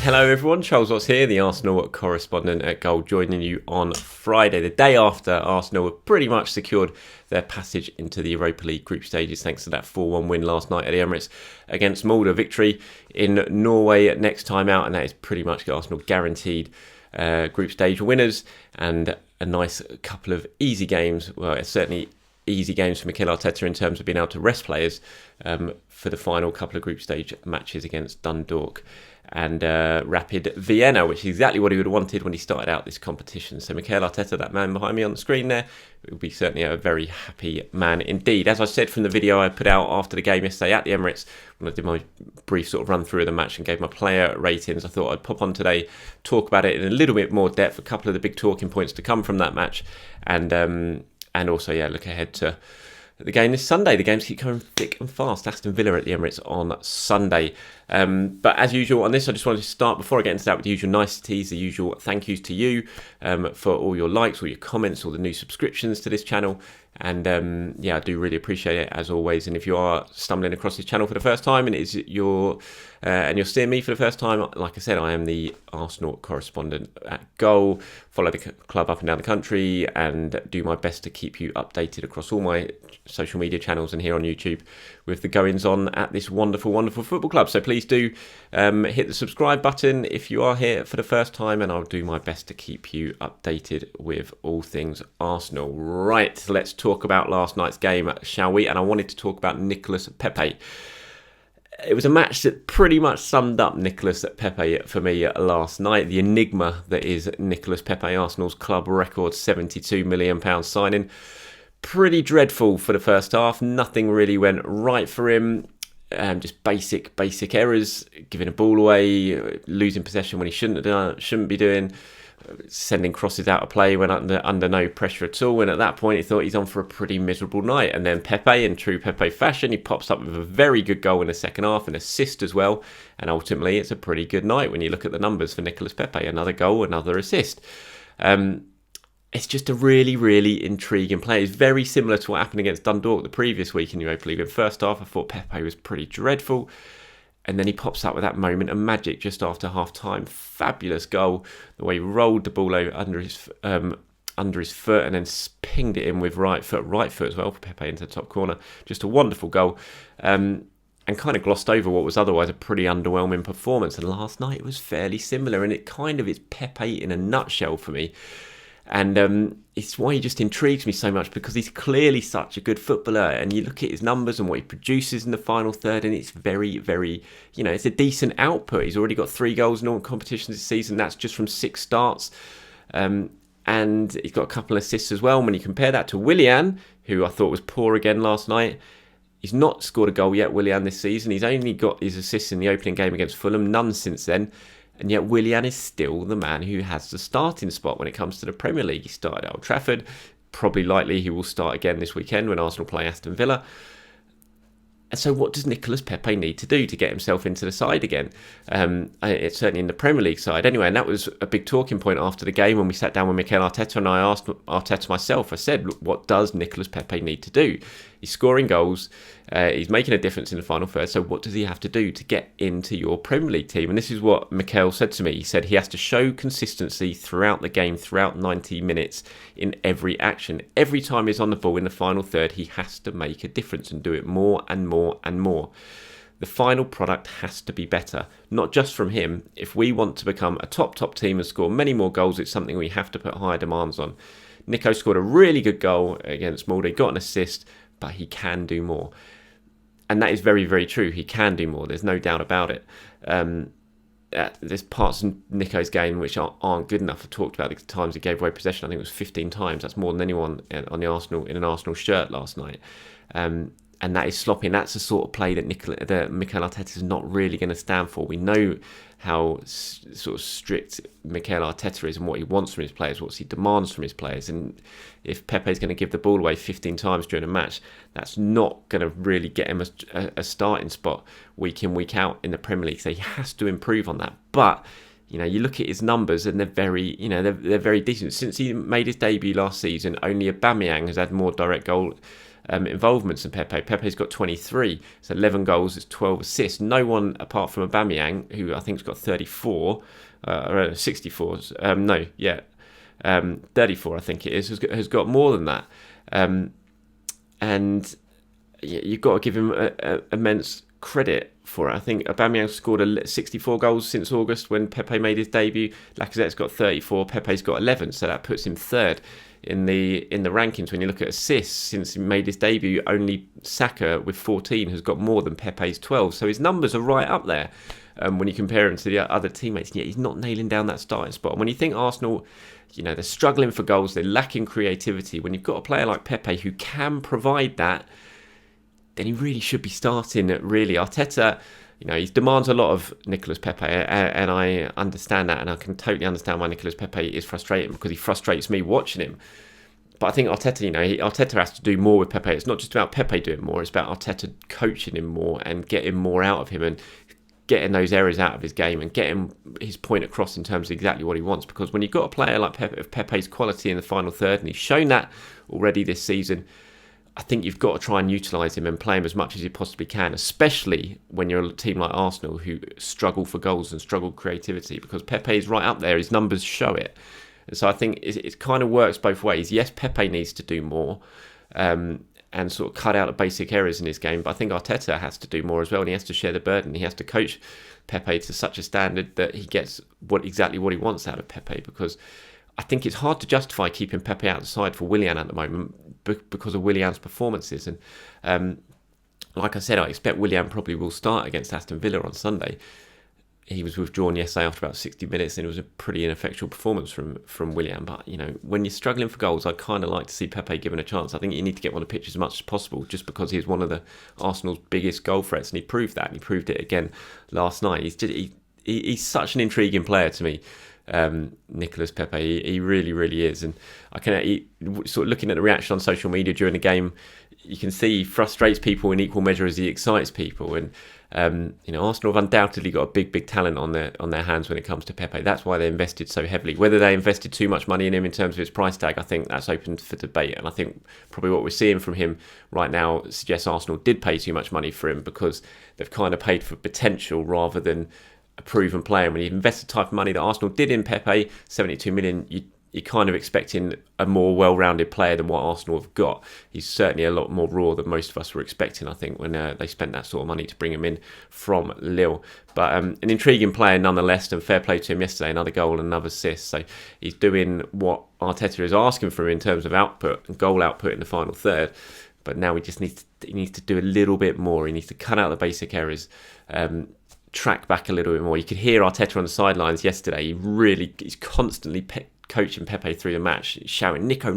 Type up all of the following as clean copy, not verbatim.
Hello everyone, Charles Watts here, the Arsenal correspondent at Goal, joining you on Friday, the day after Arsenal have pretty much secured their passage into the Europa League group stages thanks to that 4-1 win last night at the Emirates against Molde. A victory in Norway next time out, and that is pretty much Arsenal guaranteed group stage winners, and a nice couple of easy games. Well, it's certainly easy games for Mikel Arteta in terms of being able to rest players for the final couple of group stage matches against Dundalk and Rapid Vienna, which is exactly what he would have wanted when he started out this competition. So Mikel Arteta, that man behind me on the screen there, will be certainly a very happy man indeed. As I said from the video I put out after the game yesterday at the Emirates, when I did my brief sort of run through of the match and gave my player ratings, I thought I'd pop on today, talk about it in a little bit more depth, a couple of the big talking points to come from that match, and also, look ahead to the game this Sunday. The games keep coming thick and fast. Aston Villa at the Emirates on Sunday. But as usual on this, I just wanted to start, before I get into that, with the usual niceties, the usual thank yous to you for all your likes, all your comments, all the new subscriptions to this channel. And I do really appreciate it, as always. And if you are stumbling across this channel for the first time and you're seeing me for the first time, like I said, I am the Arsenal correspondent at Goal. Follow the club up and down the country and do my best to keep you updated across all my social media channels and here on YouTube with the goings on at this wonderful, wonderful football club. So please do hit the subscribe button if you are here for the first time, and I'll do my best to keep you updated with all things Arsenal. Right, let's talk about last night's game, shall we? And I wanted to talk about Nicolas Pepe. It was a match that pretty much summed up Nicolas Pepe for me last night. The enigma that is Nicolas Pepe, Arsenal's club record £72 million signing. Pretty dreadful for the first half. Nothing really went right for him. Just basic errors, giving a ball away, losing possession when he shouldn't be doing, sending crosses out of play when under no pressure at all. And at that point, he thought he's on for a pretty miserable night. And then Pepe, in true Pepe fashion, he pops up with a very good goal in the second half, an assist as well. And ultimately, it's a pretty good night when you look at the numbers for Nicolas Pepe. Another goal, another assist. It's just a really, really intriguing play. It's very similar to what happened against Dundalk the previous week in the Europa League. In the first half, I thought Pepe was pretty dreadful. And then he pops up with that moment of magic just after half-time. Fabulous goal. The way he rolled the ball over under his foot and then pinged it in with right foot as well for Pepe into the top corner. Just a wonderful goal. And kind of glossed over what was otherwise a pretty underwhelming performance. And last night it was fairly similar. And it kind of is Pepe in a nutshell for me. And it's why he just intrigues me so much, because he's clearly such a good footballer. And you look at his numbers and what he produces in the final third, and it's very, very, it's a decent output. He's already got 3 goals in all competitions this season. That's just from 6 starts. And he's got a couple of assists as well. And when you compare that to Willian, who I thought was poor again last night, he's not scored a goal yet, Willian, this season. He's only got his assists in the opening game against Fulham, none since then. And yet Willian is still the man who has the starting spot when it comes to the Premier League. He started at Old Trafford. Probably likely he will start again this weekend when Arsenal play Aston Villa. And so what does Nicolas Pepe need to do to get himself into the side again? It's certainly in the Premier League side. Anyway, and that was a big talking point after the game when we sat down with Mikel Arteta, and I asked Arteta myself, I said, look, what does Nicolas Pepe need to do? He's scoring goals. He's making a difference in the final third. So what does he have to do to get into your Premier League team? And this is what Mikel said to me. He said he has to show consistency throughout the game, throughout 90 minutes in every action. Every time he's on the ball in the final third, he has to make a difference and do it more and more and more. The final product has to be better, not just from him. If we want to become a top team and score many more goals, it's something we have to put higher demands on. Nico scored a really good goal against Molde, got an assist, but he can do more. And that is very, very true. He can do more. There's no doubt about it. There's parts in Nico's game which aren't good enough. I talked about the times he gave away possession. I think it was 15 times. That's more than anyone on the Arsenal in an Arsenal shirt last night. And that is sloppy. And that's the sort of play that Mikel Arteta is not really going to stand for. We know how sort of strict Mikel Arteta is and what he wants from his players, what he demands from his players. And if Pepe is going to give the ball away 15 times during a match, that's not going to really get him a starting spot week in, week out in the Premier League. So he has to improve on that. But you look at his numbers and they're very, they're very decent. Since he made his debut last season, only Aubameyang has had more direct goal involvements than Pepe. Pepe's got 23. It's 11 goals. It's 12 assists. No one apart from Aubameyang, who I think's got 34, or 64. 34. I think it is. Has got more than that. And you've got to give him immense credit for it. I think Aubameyang scored 64 goals since August when Pepe made his debut. Lacazette's got 34. Pepe's got 11, so that puts him third in the rankings. When you look at assists since he made his debut, only Saka with 14 has got more than Pepe's 12. So his numbers are right up there when you compare him to the other teammates. And yet he's not nailing down that starting spot. And when you think Arsenal, they're struggling for goals, they're lacking creativity. When you've got a player like Pepe who can provide that, then he really should be starting. Really, Arteta, he demands a lot of Nicolas Pepe, and I understand that, and I can totally understand why Nicolas Pepe is frustrating, because he frustrates me watching him. But I think Arteta, Arteta has to do more with Pepe. It's not just about Pepe doing more; it's about Arteta coaching him more and getting more out of him, and getting those errors out of his game and getting his point across in terms of exactly what he wants. Because when you've got a player like Pepe, of Pepe's quality in the final third, and he's shown that already this season, I think you've got to try and utilise him and play him as much as you possibly can, especially when you're a team like Arsenal who struggle for goals and struggle creativity, because Pepe is right up there. His numbers show it. And so I think it kind of works both ways. Yes, Pepe needs to do more and sort of cut out the basic errors in his game, but I think Arteta has to do more as well, and he has to share the burden. He has to coach Pepe to such a standard that he gets exactly what he wants out of Pepe, because I think it's hard to justify keeping Pepe outside for Willian at the moment because of Willian's performances. And like I said, I expect Willian probably will start against Aston Villa on Sunday. He was withdrawn yesterday after about 60 minutes, and it was a pretty ineffectual performance from Willian. But, when you're struggling for goals, I'd kind of like to see Pepe given a chance. I think you need to get on the pitch as much as possible, just because he's one of the Arsenal's biggest goal threats, and he proved that, and he proved it again last night. He's such an intriguing player to me. Nicolas Pepe, he really, really is, and sort of looking at the reaction on social media during the game, you can see he frustrates people in equal measure as he excites people. And Arsenal have undoubtedly got a big talent on their hands when it comes to Pepe. That's why they invested so heavily. Whether they invested too much money in him in terms of his price tag, I think that's open for debate. And I think probably what we're seeing from him right now suggests Arsenal did pay too much money for him, because they've kind of paid for potential rather than a proven player. When you invest the type of money that Arsenal did in Pepe, 72 million, you're kind of expecting a more well-rounded player than what Arsenal have got. He's certainly a lot more raw than most of us were expecting, I think, when they spent that sort of money to bring him in from Lille. But an intriguing player nonetheless, and fair play to him yesterday, another goal and another assist. So he's doing what Arteta is asking from him in terms of output and goal output in the final third. But now he needs to do a little bit more. He needs to cut out the basic errors, track back a little bit more. You could hear Arteta on the sidelines yesterday. He's constantly coaching Pepe through the match, shouting, Nico,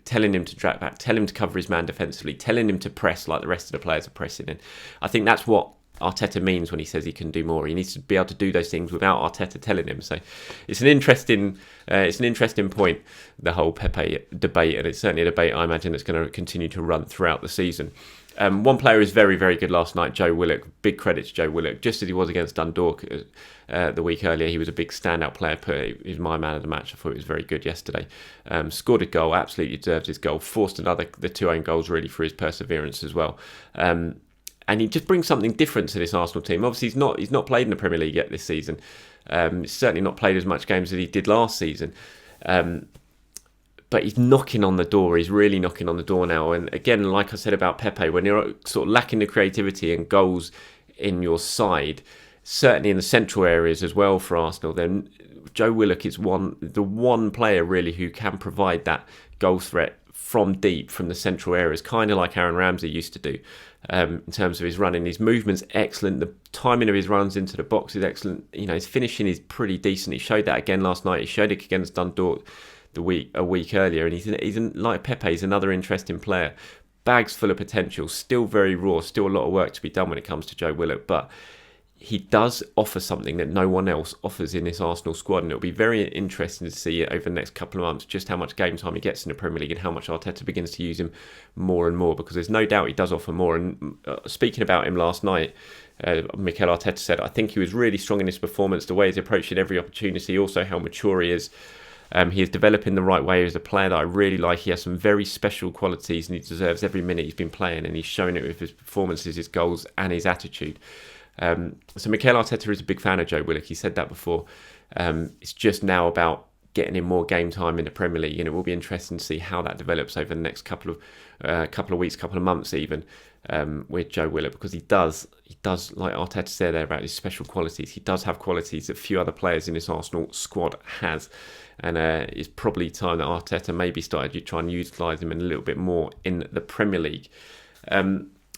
telling him to track back, telling him to cover his man defensively, telling him to press like the rest of the players are pressing. And I think that's what Arteta means when he says he can do more. He needs to be able to do those things without Arteta telling him. So it's an interesting point, the whole Pepe debate, and it's certainly a debate I imagine that's going to continue to run throughout the season. One player is very, very good last night, Joe Willock. Big credit to Joe Willock. Just as he was against Dundalk the week earlier, he was a big standout player. He's my man of the match. I thought he was very good yesterday. Scored a goal, absolutely deserved his goal. Forced the two own goals really for his perseverance as well. And he just brings something different to this Arsenal team. Obviously, he's not played in the Premier League yet this season. He's certainly not played as much games as he did last season. But he's knocking on the door. He's really knocking on the door now. And again, like I said about Pepe, when you're sort of lacking the creativity and goals in your side, certainly in the central areas as well for Arsenal, then Joe Willock is the one player really who can provide that goal threat from deep, from the central areas, kind of like Aaron Ramsey used to do. In terms of his running, his movement's excellent. The timing of his runs into the box is excellent. His finishing is pretty decent. He showed that again last night. He showed it against Dundalk a week earlier, and he's like Pepe. He's another interesting player. Bags full of potential. Still very raw. Still a lot of work to be done when it comes to Joe Willock, but he does offer something that no one else offers in this Arsenal squad, and it'll be very interesting to see over the next couple of months just how much game time he gets in the Premier League and how much Arteta begins to use him more and more, because there's no doubt he does offer more. And speaking about him last night, Mikel Arteta said, I think he was really strong in his performance, the way he's approaching every opportunity, also how mature he is. He is developing the right way as a player that I really like. He has some very special qualities and he deserves every minute he's been playing, and he's shown it with his performances, his goals and his attitude. So Mikel Arteta is a big fan of Joe Willock. He said that before. It's just now about getting in more game time in the Premier League, and it will be interesting to see how that develops over the next couple of weeks, couple of months even, with Joe Willock, because he does, like Arteta said there about his special qualities, he does have qualities that few other players in this Arsenal squad has, and it's probably time that Arteta maybe started to try and utilise him a little bit more in the Premier League.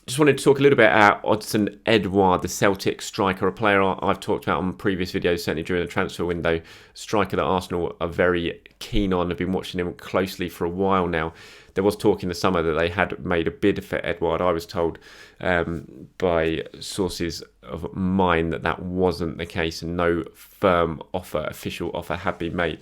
Just wanted to talk a little bit about Odsonne Edouard, the Celtic striker, a player I've talked about on previous videos, certainly during the transfer window. Striker that Arsenal are very keen on. I've been watching him closely for a while now. There was talk in the summer that they had made a bid for Edouard. I was told by sources of mine that wasn't the case and no firm official offer had been made.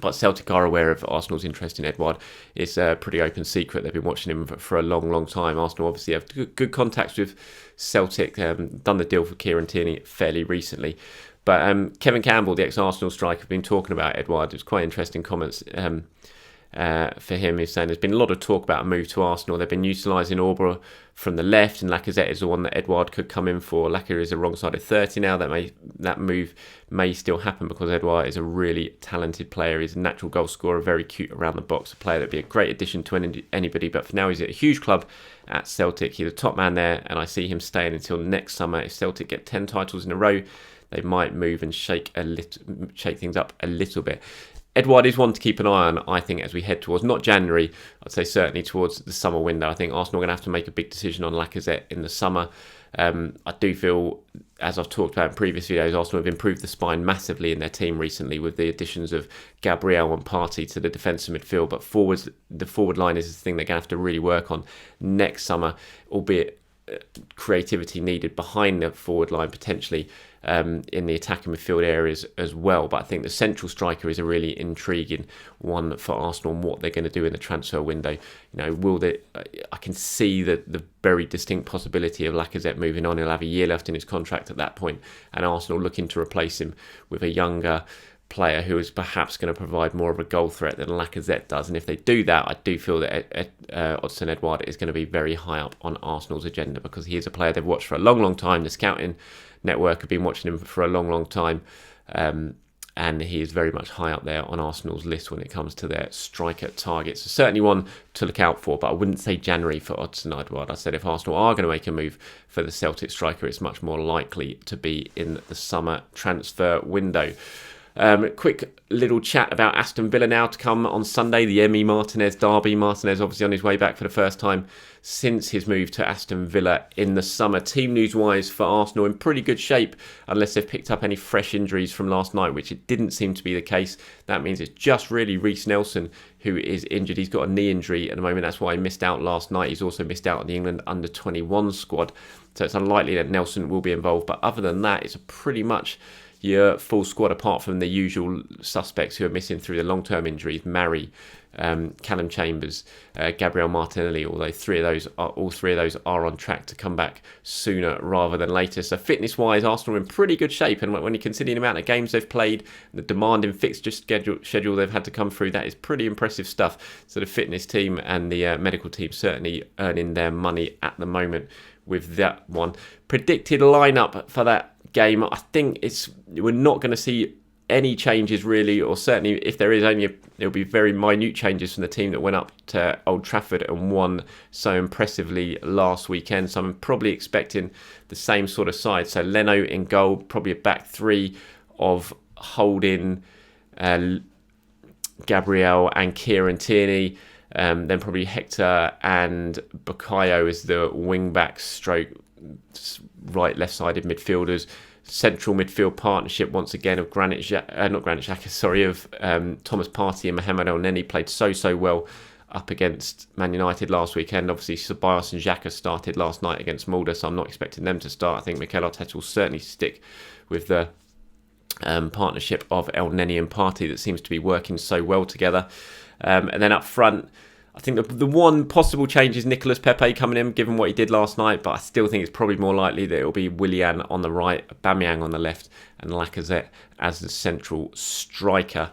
But Celtic are aware of Arsenal's interest in Edouard. It's a pretty open secret. They've been watching him for a long, long time. Arsenal obviously have good contacts with Celtic, done the deal for Kieran Tierney fairly recently. But Kevin Campbell, the ex-Arsenal striker, have been talking about Edouard. It was quite interesting comments for him. He's saying there's been a lot of talk about a move to Arsenal. They've been utilising Aubrey from the left, and Lacazette is the one that Edouard could come in for. Lacazette is a wrong-sided 30 now. That move may still happen because Edouard is a really talented player. He's a natural goal scorer, very cute around the box, a player that'd be a great addition to anybody. But for now, he's at a huge club at Celtic. He's a top man there, and I see him staying until next summer. If Celtic get 10 titles in a row, they might move and shake things up a little bit. Edouard is one to keep an eye on, I think, as we head towards, not January, I'd say certainly towards the summer window. I think Arsenal are going to have to make a big decision on Lacazette in the summer. I do feel, as I've talked about in previous videos, Arsenal have improved the spine massively in their team recently with the additions of Gabriel and Partey to the defensive midfield. But the forward line is the thing they're going to have to really work on next summer, albeit creativity needed behind the forward line potentially in the attacking midfield areas as well. But I think the central striker is a really intriguing one for Arsenal and what they're going to do in the transfer window. I can see the very distinct possibility of Lacazette moving on. He'll have a year left in his contract at that point, and Arsenal looking to replace him with a younger player who is perhaps going to provide more of a goal threat than Lacazette does. And if they do that, I do feel that Odsonne Edouard is going to be very high up on Arsenal's agenda, because he is a player they've watched for a long, long time. The scouting network have been watching him for a long, long time. And he is very much high up there on Arsenal's list when it comes to their striker targets. So certainly one to look out for, but I wouldn't say January for Odsonne Edouard. I said if Arsenal are going to make a move for the Celtic striker, it's much more likely to be in the summer transfer window. Quick little chat about Aston Villa now to come on Sunday, the Emi Martinez derby. Martinez obviously on his way back for the first time since his move to Aston Villa in the summer. Team news-wise for Arsenal in pretty good shape, unless they've picked up any fresh injuries from last night, which it didn't seem to be the case. That means it's just really Reece Nelson who is injured. He's got a knee injury at the moment. That's why he missed out last night. He's also missed out on the England under-21 squad. So it's unlikely that Nelson will be involved. But other than that, it's pretty much your full squad, apart from the usual suspects who are missing through the long-term injuries: Mari, Callum Chambers, Gabriel Martinelli. Although all three of those are on track to come back sooner rather than later. So fitness-wise, Arsenal are in pretty good shape. And when you consider the amount of games they've played, the demanding fixture schedule they've had to come through, that is pretty impressive stuff. So the fitness team and the medical team certainly earning their money at the moment with that one. Predicted lineup for that game, I think we're not going to see any changes really, or certainly if there is, it'll be very minute changes from the team that went up to Old Trafford and won so impressively last weekend. So I'm probably expecting the same sort of side. So Leno in goal, probably a back three of Holding, Gabriel and Kieran Tierney. Then probably Hector and Bukayo as the wing-back stroke right-left-sided midfielders. Central midfield partnership once again of of Thomas Partey and Mohamed Elneny played so well up against Man United last weekend. Obviously, Ceballos and Xhaka started last night against Molde, so I'm not expecting them to start. I think Mikel Arteta will certainly stick with the partnership of Elneny and Partey that seems to be working so well together. And then up front, I think the one possible change is Nicolas Pepe coming in, given what he did last night, but I still think it's probably more likely that it'll be Willian on the right, Aubameyang on the left, and Lacazette as the central striker.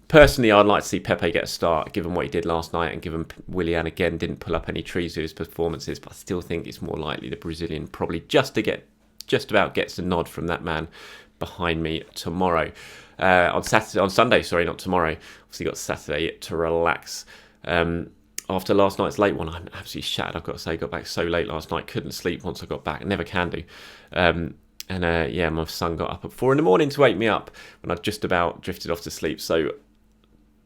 Personally, I'd like to see Pepe get a start, given what he did last night, and given Willian again didn't pull up any trees with his performances. But I still think it's more likely the Brazilian probably just about gets the nod from that man behind me tomorrow. On Sunday, not tomorrow. Obviously got Saturday to relax. After last night's late one, I'm absolutely shattered. I've got to say, got back so late last night, couldn't sleep once I got back. Never can do. My son got up at 4 a.m. to wake me up when I'd just about drifted off to sleep. So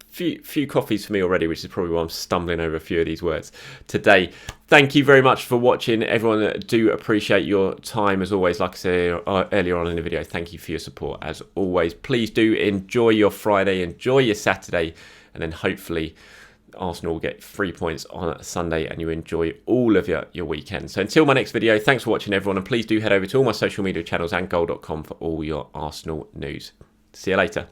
few coffees for me already, which is probably why I'm stumbling over a few of these words today. Thank you very much for watching, everyone. Do appreciate your time as always. Like I said earlier on in the video, thank you for your support as always. Please do enjoy your Friday, enjoy your Saturday, and then hopefully Arsenal will get 3 points on Sunday and you enjoy all of your weekend. So until my next video, thanks for watching, everyone, and please do head over to all my social media channels and goal.com for all your Arsenal news. See you later.